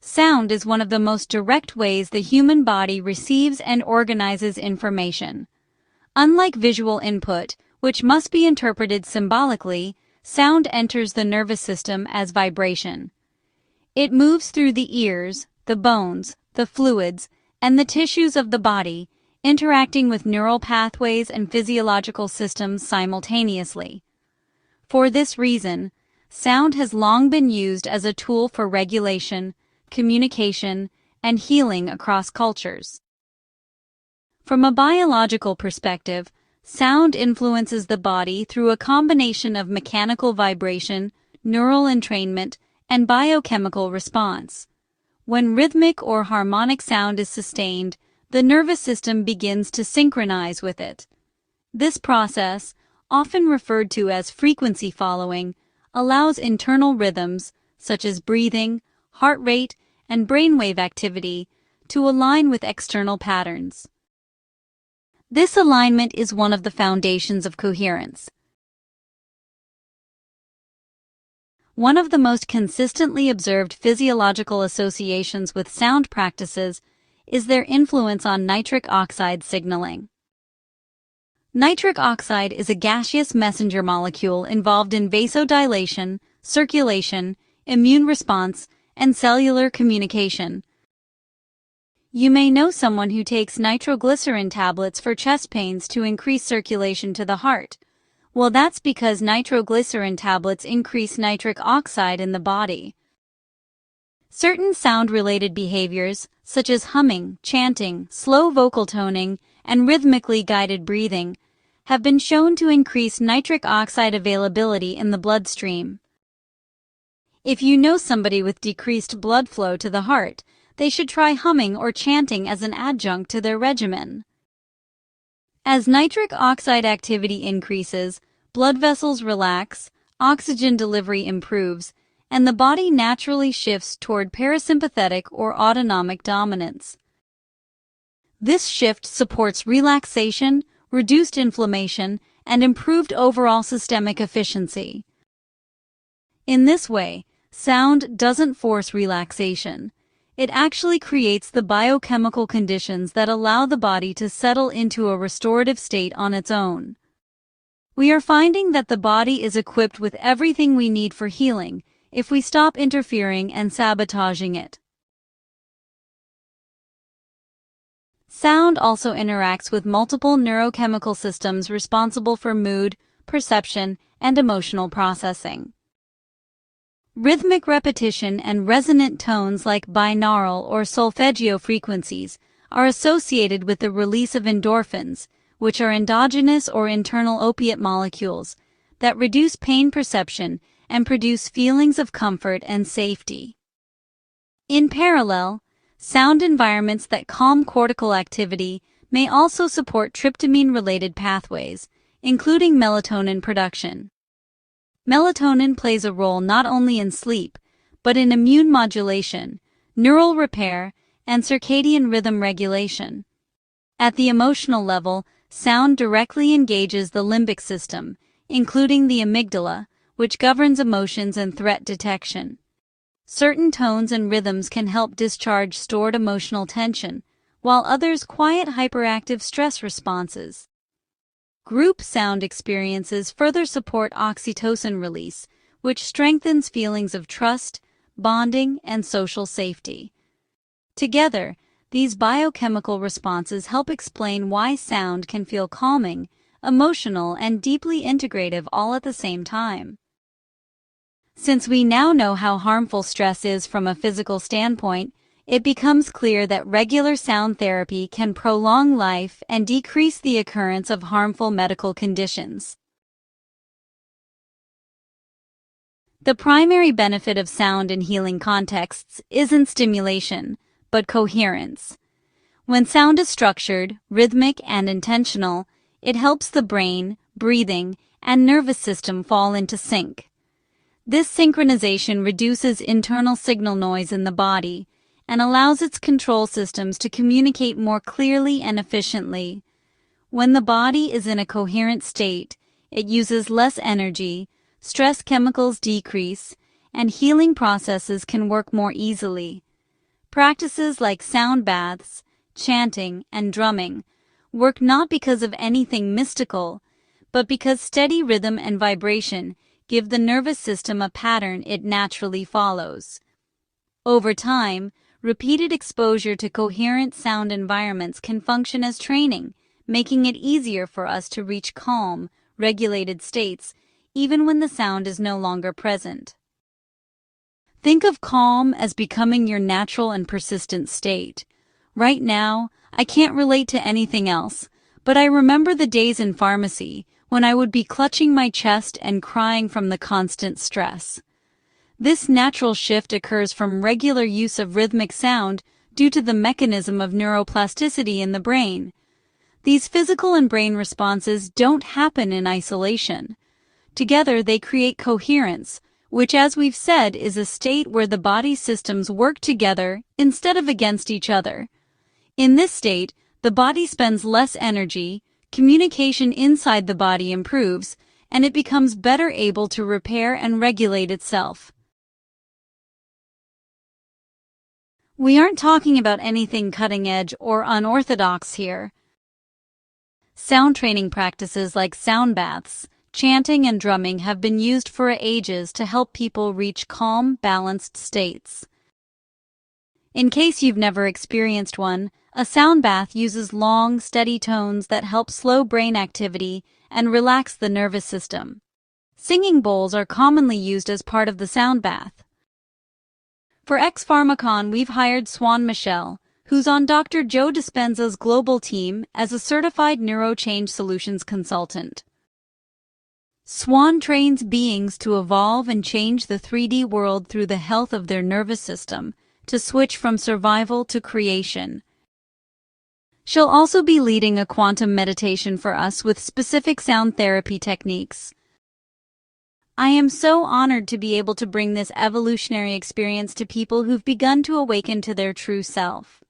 Sound is one of the most direct ways the human body receives and organizes information. Unlike visual input, which must be interpreted symbolically, sound enters the nervous system as vibration. It moves through the ears, the bones, the fluids, and the tissues of the body, interacting with neural pathways and physiological systems simultaneously. For this reason, sound has long been used as a tool for regulation, communication, and healing across cultures. From a biological perspective, sound influences the body through a combination of mechanical vibration, neural entrainment, and biochemical response. When rhythmic or harmonic sound is sustained, the nervous system begins to synchronize with it. This process, often referred to as frequency following, allows internal rhythms, such as breathing, heart rate, and brainwave activity, to align with external patterns. This alignment is one of the foundations of coherence. One of the most consistently observed physiological associations with sound practices is their influence on nitric oxide signaling. Nitric oxide is a gaseous messenger molecule involved in vasodilation, circulation, immune response, and cellular communication. You may know someone who takes nitroglycerin tablets for chest pains to increase circulation to the heart. Well, that's because nitroglycerin tablets increase nitric oxide in the body. Certain sound-related behaviors, such as humming, chanting, slow vocal toning, and rhythmically guided breathing, have been shown to increase nitric oxide availability in the bloodstream. If you know somebody with decreased blood flow to the heart, they should try humming or chanting as an adjunct to their regimen. As nitric oxide activity increases, blood vessels relax, oxygen delivery improves, and the body naturally shifts toward parasympathetic or autonomic dominance. This shift supports relaxation, reduced inflammation, and improved overall systemic efficiency. In this way, sound doesn't force relaxation. It actually creates the biochemical conditions that allow the body to settle into a restorative state on its own. We are finding that the body is equipped with everything we need for healing if we stop interfering and sabotaging it. Sound also interacts with multiple neurochemical systems responsible for mood, perception, and emotional processing. Rhythmic repetition and resonant tones like binaural or solfeggio frequencies are associated with the release of endorphins, which are endogenous or internal opiate molecules that reduce pain perception and produce feelings of comfort and safety. In parallel, sound environments that calm cortical activity may also support tryptamine-related pathways, including melatonin production. Melatonin plays a role not only in sleep, but in immune modulation, neural repair, and circadian rhythm regulation. At the emotional level, sound directly engages the limbic system, including the amygdala, which governs emotions and threat detection. Certain tones and rhythms can help discharge stored emotional tension, while others quiet hyperactive stress responses. Group sound experiences further support oxytocin release, which strengthens feelings of trust, bonding, and social safety. Together, these biochemical responses help explain why sound can feel calming, emotional, and deeply integrative all at the same time. Since we now know how harmful stress is from a physical standpoint, it becomes clear that regular sound therapy can prolong life and decrease the occurrence of harmful medical conditions. The primary benefit of sound in healing contexts isn't stimulation, but coherence. When sound is structured, rhythmic, and intentional, it helps the brain, breathing, and nervous system fall into sync. This synchronization reduces internal signal noise in the body and allows its control systems to communicate more clearly and efficiently. When the body is in a coherent state, it uses less energy, stress chemicals decrease, and healing processes can work more easily. Practices like sound baths, chanting, and drumming work not because of anything mystical, but because steady rhythm and vibration give the nervous system a pattern it naturally follows. Over time, repeated exposure to coherent sound environments can function as training, making it easier for us to reach calm, regulated states, even when the sound is no longer present. Think of calm as becoming your natural and persistent state. Right now, I can't relate to anything else, but I remember the days in pharmacy when I would be clutching my chest and crying from the constant stress. This natural shift occurs from regular use of rhythmic sound due to the mechanism of neuroplasticity in the brain. These physical and brain responses don't happen in isolation. Together they create coherence, which, as we've said, is a state where the body systems work together instead of against each other. In this state, the body spends less energy, communication inside the body improves, and it becomes better able to repair and regulate itself. We aren't talking about anything cutting-edge or unorthodox here. Sound training practices like sound baths, chanting, and drumming have been used for ages to help people reach calm, balanced states. In case you've never experienced one, a sound bath uses long, steady tones that help slow brain activity and relax the nervous system. Singing bowls are commonly used as part of the sound bath. For X-Pharmacon, we've hired Swan Michelle, who's on Dr. Joe Dispenza's global team as a certified neurochange solutions consultant. Swan trains beings to evolve and change the 3D world through the health of their nervous system, to switch from survival to creation. She'll also be leading a quantum meditation for us with specific sound therapy techniques. I am so honored to be able to bring this evolutionary experience to people who've begun to awaken to their true self.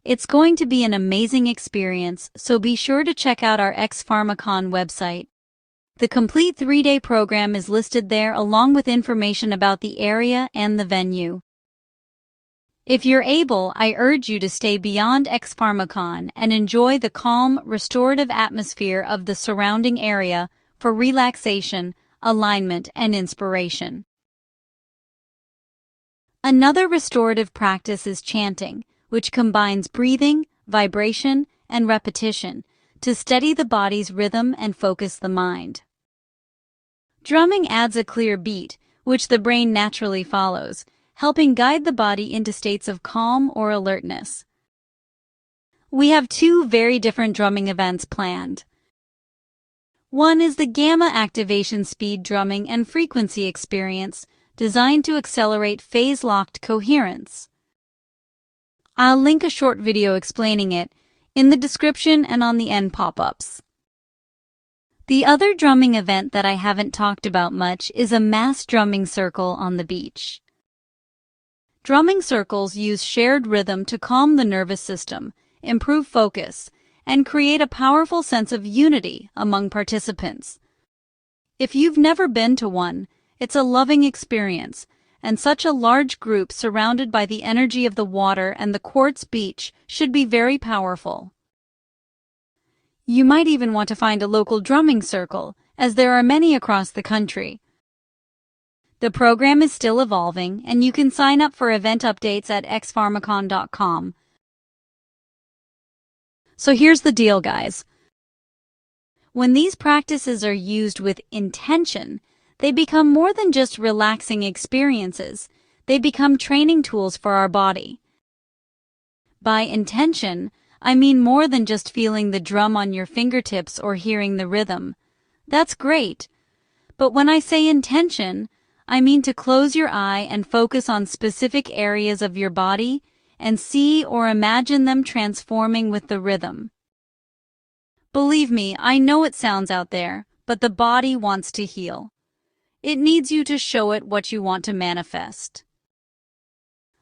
It's going to be an amazing experience, so be sure to check out our X-Pharmacon website. The complete 3-day program is listed there along with information about the area and the venue. If you're able, I urge you to stay beyond X-Pharmacon and enjoy the calm, restorative atmosphere of the surrounding area for relaxation, alignment, and inspiration. Another restorative practice is chanting, which combines breathing, vibration, and repetition to steady the body's rhythm and focus the mind. Drumming adds a clear beat, which the brain naturally follows, helping guide the body into states of calm or alertness. We have 2 very different drumming events planned. One is the Gamma Activation Speed Drumming and Frequency Experience, designed to accelerate phase-locked coherence. I'll link a short video explaining it in the description and on the end pop-ups. The other drumming event that I haven't talked about much is a mass drumming circle on the beach. Drumming circles use shared rhythm to calm the nervous system, improve focus, and create a powerful sense of unity among participants. If you've never been to one, it's a loving experience, and such a large group surrounded by the energy of the water and the quartz beach should be very powerful. You might even want to find a local drumming circle, as there are many across the country. The program is still evolving, and you can sign up for event updates at xpharmacon.com. So here's the deal, guys. When these practices are used with intention, they become more than just relaxing experiences. They become training tools for our body. By intention, I mean more than just feeling the drum on your fingertips or hearing the rhythm. That's great. But when I say intention, I mean to close your eye and focus on specific areas of your body and see or imagine them transforming with the rhythm. Believe me, I know it sounds out there, but the body wants to heal. It needs you to show it what you want to manifest.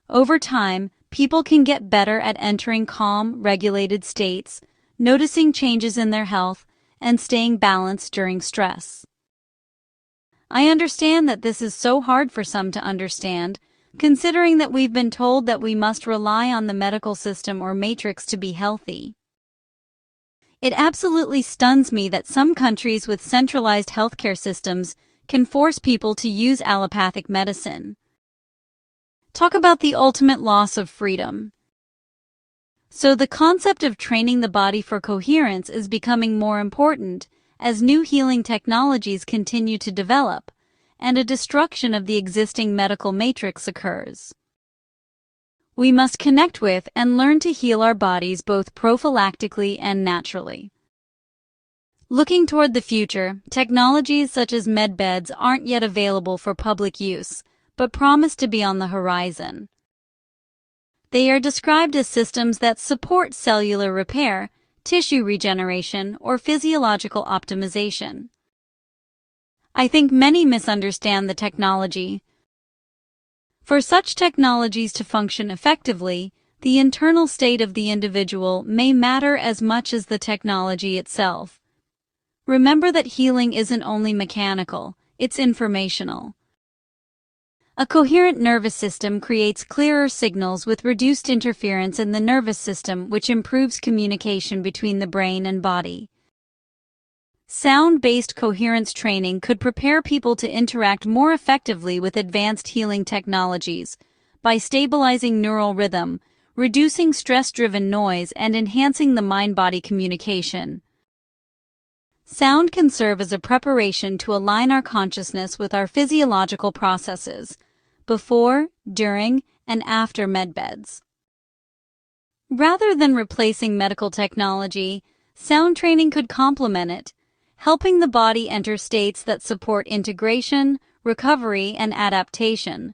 Over time, people can get better at entering calm, regulated states, noticing changes in their health, and staying balanced during stress. I understand that this is so hard for some to understand, considering that we've been told that we must rely on the medical system or matrix to be healthy. It absolutely stuns me that some countries with centralized healthcare systems can force people to use allopathic medicine. Talk about the ultimate loss of freedom. So the concept of training the body for coherence is becoming more important as new healing technologies continue to develop and a destruction of the existing medical matrix occurs. We must connect with and learn to heal our bodies both prophylactically and naturally. Looking toward the future, technologies such as medbeds aren't yet available for public use, but promise to be on the horizon. They are described as systems that support cellular repair, tissue regeneration, or physiological optimization. I think many misunderstand the technology. For such technologies to function effectively, the internal state of the individual may matter as much as the technology itself. Remember that healing isn't only mechanical, it's informational. A coherent nervous system creates clearer signals with reduced interference in the nervous system, which improves communication between the brain and body. Sound-based coherence training could prepare people to interact more effectively with advanced healing technologies by stabilizing neural rhythm, reducing stress-driven noise, and enhancing the mind-body communication. Sound can serve as a preparation to align our consciousness with our physiological processes before, during, and after medbeds. Rather than replacing medical technology, sound training could complement it, helping the body enter states that support integration, recovery, and adaptation.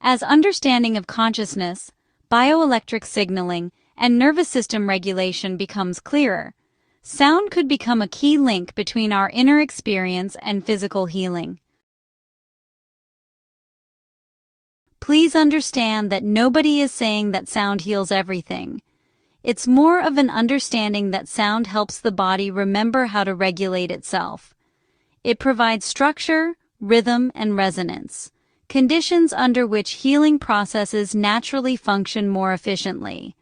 As understanding of consciousness, bioelectric signaling, and nervous system regulation becomes clearer, sound could become a key link between our inner experience and physical healing. Please understand that nobody is saying that sound heals everything. It's more of an understanding that sound helps the body remember how to regulate itself. It provides structure, rhythm, and resonance, conditions under which healing processes naturally function more efficiently.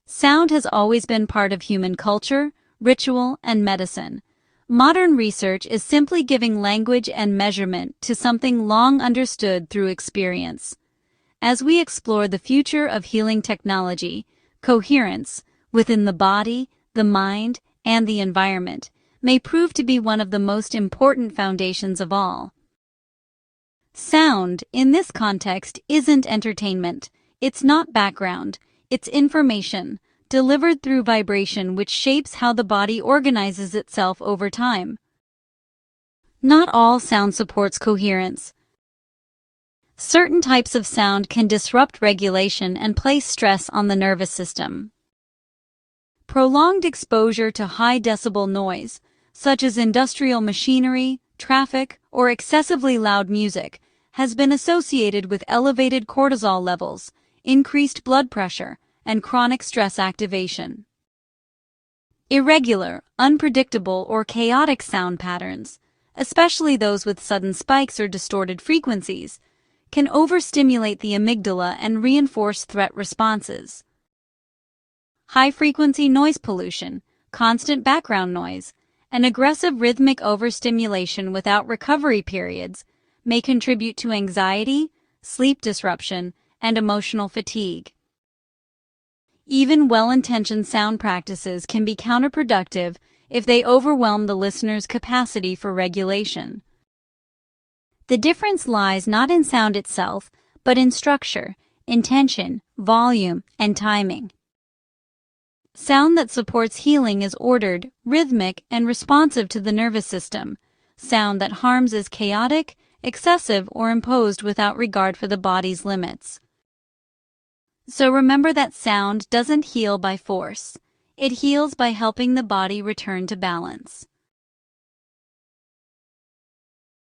Sound has always been part of human culture, ritual, and medicine. Modern research is simply giving language and measurement to something long understood through experience. As we explore the future of healing technology, coherence, within the body, the mind, and the environment, may prove to be one of the most important foundations of all. Sound, in this context, isn't entertainment. It's not background. It's information, delivered through vibration, which shapes how the body organizes itself over time. Not all sound supports coherence. Certain types of sound can disrupt regulation and place stress on the nervous system. Prolonged exposure to high-decibel noise, such as industrial machinery, traffic, or excessively loud music, has been associated with elevated cortisol levels, increased blood pressure, and chronic stress activation. Irregular, unpredictable, or chaotic sound patterns, especially those with sudden spikes or distorted frequencies, can overstimulate the amygdala and reinforce threat responses. High-frequency noise pollution, constant background noise, and aggressive rhythmic overstimulation without recovery periods may contribute to anxiety, sleep disruption, and emotional fatigue. Even well-intentioned sound practices can be counterproductive if they overwhelm the listener's capacity for regulation. The difference lies not in sound itself, but in structure, intention, volume, and timing. Sound that supports healing is ordered, rhythmic, and responsive to the nervous system. Sound that harms is chaotic, excessive, or imposed without regard for the body's limits. So remember that sound doesn't heal by force. It heals by helping the body return to balance.